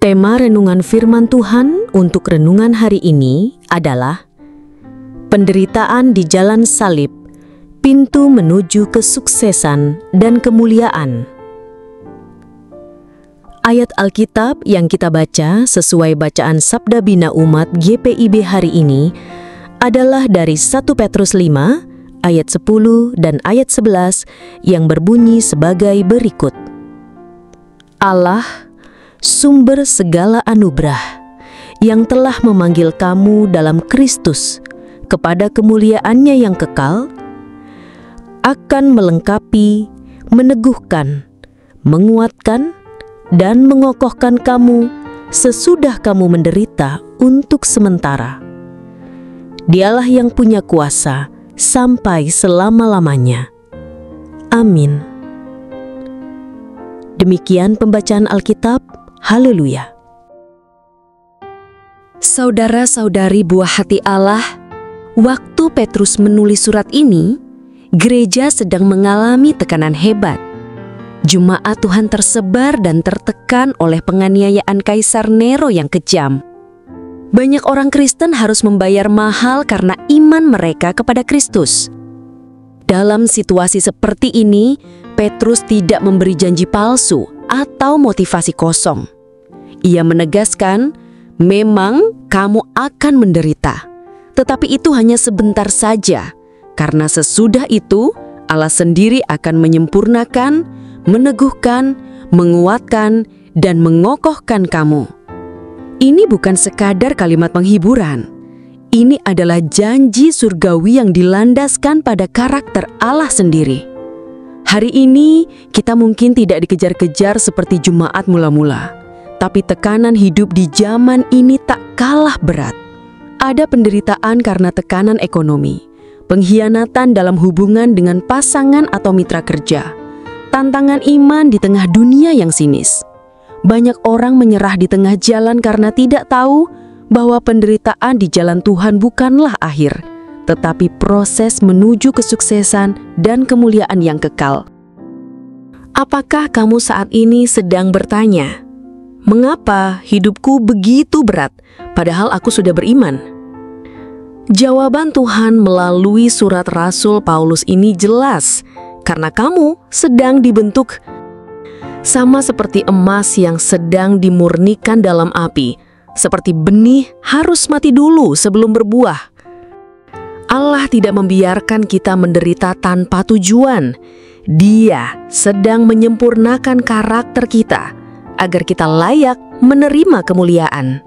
Tema renungan firman Tuhan untuk renungan hari ini adalah penderitaan di jalan salib, pintu menuju kesuksesan dan kemuliaan. Ayat Alkitab yang kita baca sesuai bacaan Sabda Bina Umat GPIB hari ini adalah dari 1 Petrus 5 ayat 10 dan ayat 11 yang berbunyi sebagai berikut. Allah, sumber segala anugerah, yang telah memanggil kamu dalam Kristus kepada kemuliaan-Nya yang kekal, akan melengkapi, meneguhkan, menguatkan, dan mengokohkan kamu sesudah kamu menderita untuk sementara. Dialah yang punya kuasa sampai selama-lamanya. Amin. Demikian pembacaan Alkitab. Haleluya. Saudara-saudari buah hati Allah, waktu Petrus menulis surat ini, gereja sedang mengalami tekanan hebat. Jemaat Tuhan tersebar dan tertekan oleh penganiayaan Kaisar Nero yang kejam. Banyak orang Kristen harus membayar mahal karena iman mereka kepada Kristus. Dalam situasi seperti ini, Petrus tidak memberi janji palsu atau motivasi kosong. Ia menegaskan, memang kamu akan menderita, tetapi itu hanya sebentar saja, karena sesudah itu Allah sendiri akan menyempurnakan, meneguhkan, menguatkan, dan mengokohkan kamu. Ini bukan sekadar kalimat penghiburan. Ini adalah janji surgawi yang dilandaskan pada karakter Allah sendiri. Hari ini kita mungkin tidak dikejar-kejar seperti jemaat mula-mula, tapi tekanan hidup di zaman ini tak kalah berat. Ada penderitaan karena tekanan ekonomi, pengkhianatan dalam hubungan dengan pasangan atau mitra kerja, tantangan iman di tengah dunia yang sinis. Banyak orang menyerah di tengah jalan karena tidak tahu bahwa penderitaan di jalan Tuhan bukanlah akhir, tetapi proses menuju kesuksesan dan kemuliaan yang kekal. Apakah kamu saat ini sedang bertanya, mengapa hidupku begitu berat, padahal aku sudah beriman? Jawaban Tuhan melalui surat Rasul Paulus ini jelas, karena kamu sedang dibentuk sama seperti emas yang sedang dimurnikan dalam api, seperti benih harus mati dulu sebelum berbuah. Allah tidak membiarkan kita menderita tanpa tujuan. Dia sedang menyempurnakan karakter kita, agar kita layak menerima kemuliaan.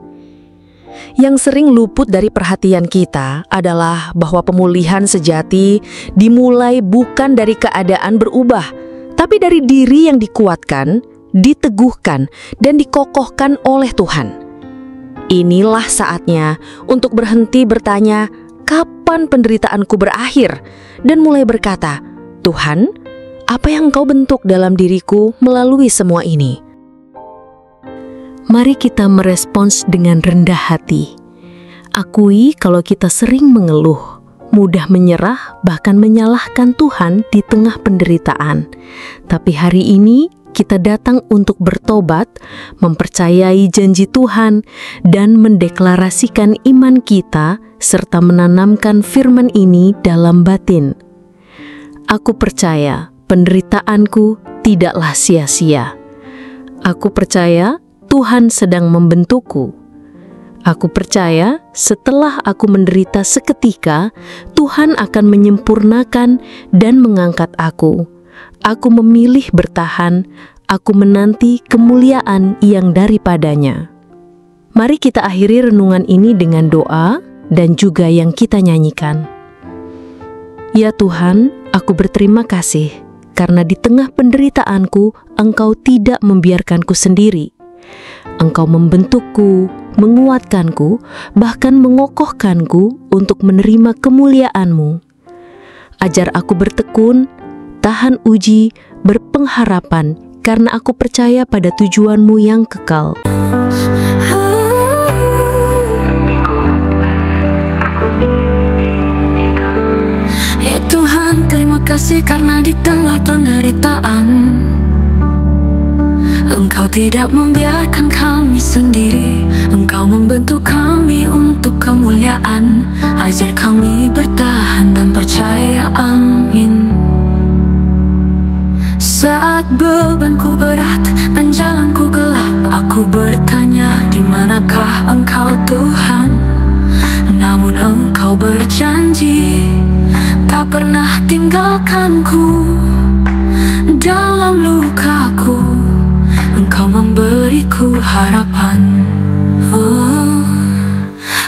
Yang sering luput dari perhatian kita adalah bahwa pemulihan sejati dimulai bukan dari keadaan berubah, tapi dari diri yang dikuatkan, diteguhkan, dan dikokohkan oleh Tuhan. Inilah saatnya untuk berhenti bertanya, kapan penderitaanku berakhir? Dan mulai berkata, Tuhan, apa yang Engkau bentuk dalam diriku melalui semua ini? Mari kita merespons dengan rendah hati. Akui kalau kita sering mengeluh, mudah menyerah, bahkan menyalahkan Tuhan di tengah penderitaan. Tapi hari ini kita datang untuk bertobat, mempercayai janji Tuhan, dan mendeklarasikan iman kita, serta menanamkan firman ini dalam batin. Aku percaya penderitaanku tidaklah sia-sia. Aku percaya Tuhan sedang membentukku. Aku percaya setelah aku menderita seketika, Tuhan akan menyempurnakan dan mengangkat aku. Aku memilih bertahan, aku menanti kemuliaan yang daripadanya. Mari kita akhiri renungan ini dengan doa dan juga yang kita nyanyikan. Ya Tuhan, aku berterima kasih karena di tengah penderitaanku, Engkau tidak membiarkanku sendiri. Engkau membentukku, menguatkanku, bahkan mengokohkanku untuk menerima kemuliaan-Mu. Ajar aku bertekun, tahan uji, berpengharapan, karena aku percaya pada tujuan-Mu yang kekal. Ya Tuhan, terima kasih karena di tengah penderitaan Engkau tidak membiarkan kami sendiri. Engkau membentuk kami untuk kemuliaan. Ajar kami bertahan dan percaya, amin. Saat bebanku berat dan jalanku gelap, aku bertanya, di manakah Engkau Tuhan? Namun Engkau berjanji tak pernah tinggalkanku. Dalam lukaku Engkau memberiku harapan.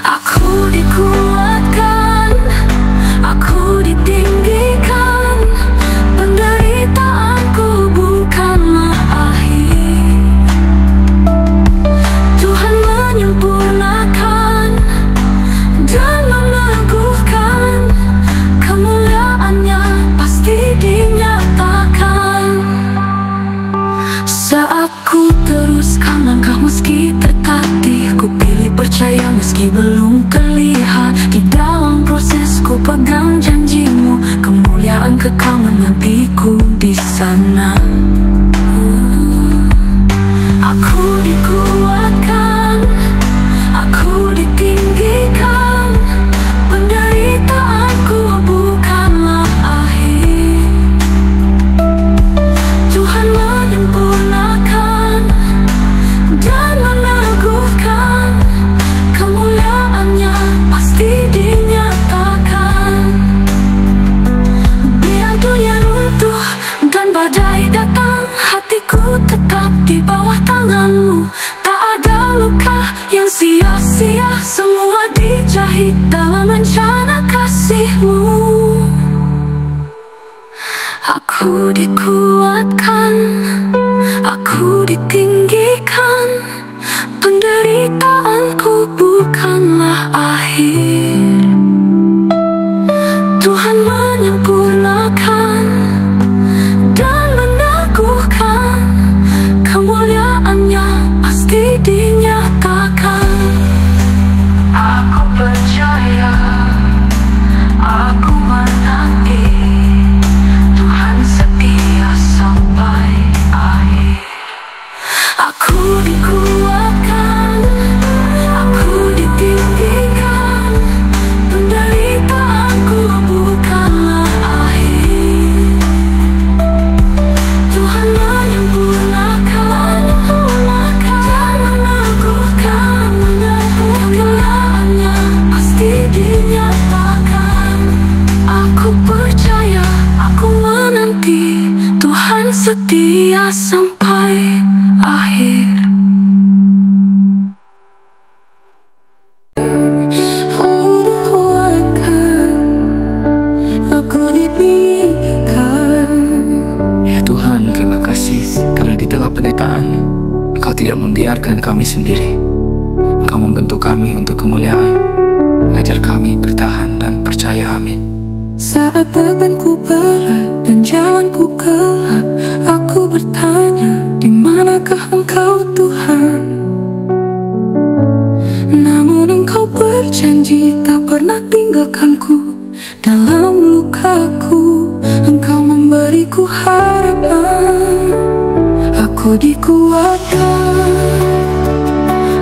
Aku dikuatkan, aku ditinggikan. Penderitaanku bukanlah akhir. Tuhan menyempurnakan dan meneguhkan. Kemuliaannya pasti dinyatakan. Saat ku teruskan langkah meski tertatih, ku pilih percaya meski belum terlihat. Di dalam prosesku pegang janjimu, kemuliaan kekal menantiku di sana. Aku dikuatkan, aku ditinggikan. Penderitaanku bukanlah akhir. Tuhan menyempurnakan dan meneguhkan. Kemuliaannya pasti dinyatakan. Biar dunia runtuh dan badai datang, hatiku tetap di bawah tanganmu. Tak ada luka yang sia-sia, semua dijahit dalam rencana kasihmu. Aku dikuatkan, aku ditinggikan. Penderitaanku bukanlah akhir. Tuhan menyempurnakan dan meneguhkan. Kemuliaannya pasti dinyatakan. Aku percaya, aku menanti. Tuhan setia sampai akhir. Aku dikuatkan, aku ditinggikan. Penderitaanku bukanlah akhir. Tuhan menyempurnakan dan meneguhkan. Kemuliaannya pasti dinyatakan. Aku percaya, aku menanti. Tuhan setia sampai akhir. Aku dipilihkan. Ya Tuhan, terima kasih karena di tengah penderitaan Engkau tidak membiarkan kami sendiri. Engkau membentuk kami untuk kemuliaan. Ajar kami bertahan dan percaya, amin. Saat bebanku berat dan jalanku gelap, aku bertanya, di manakah Engkau Tuhan? Namun Engkau berjanji tak pernah tinggalkanku. Dalam lukaku Engkau memberiku harapan. Aku dikuatkan,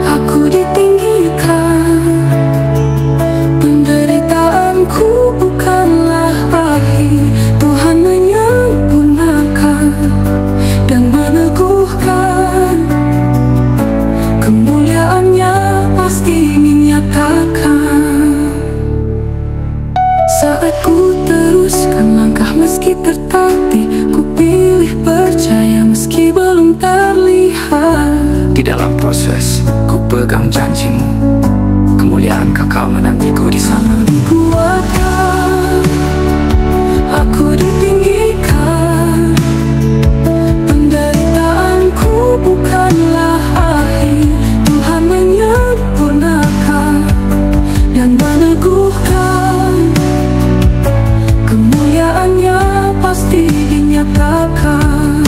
aku ditinggikan. Penderitaanku bukanlah akhir. Tuhan menyempurnakan dan meneguhkan. Kemuliaannya pasti dinyatakan. Saat ku teruskan langkah meski tertatih, ku pilih percaya meski belum terlihat. Di dalam proses ku pegang janjimu, kemuliaan kekal menantiku di sana. Kuatkan, aku ditinggikan. Penderitaanku bukanlah akhir. Tuhan menyempurnakan dan meneguhkan. Kemuliaannya pasti dinyatakan.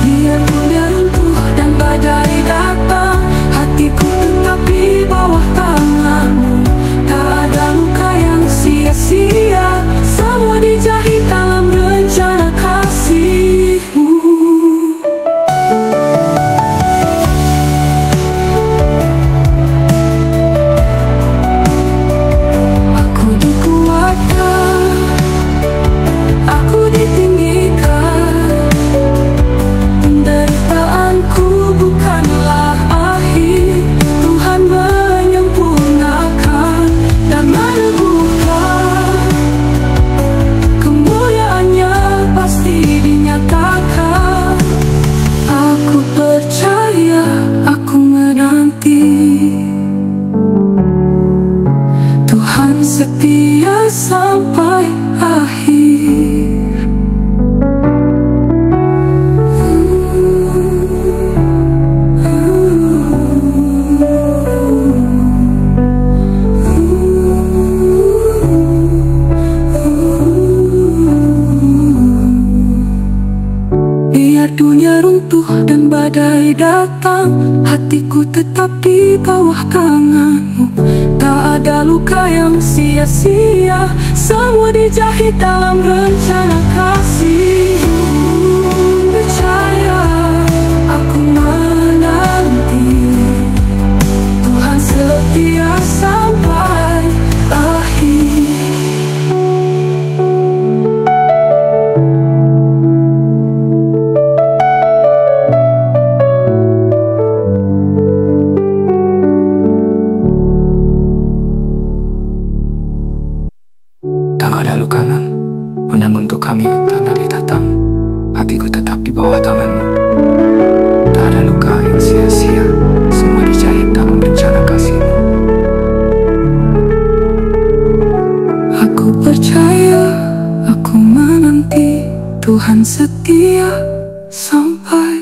Biar dunia runtuh dan badai datang, hatiku tetap di bawah tanganmu. Tak ada luka runtuh dan badai datang, hatiku tetap di bawah tanganmu. Tak ada luka yang sia-sia, semua dijahit dalam rencana kasih. Percaya, aku menanti Tuhan setia sampai akhir. Tak ada luka nan menyambut kami tanda datang, hatiku tetap di bawah tanganmu. Tak ada luka yang sia-sia, semua dijahit dalam rencana kasihmu. Aku percaya, aku menanti Tuhan setia sampai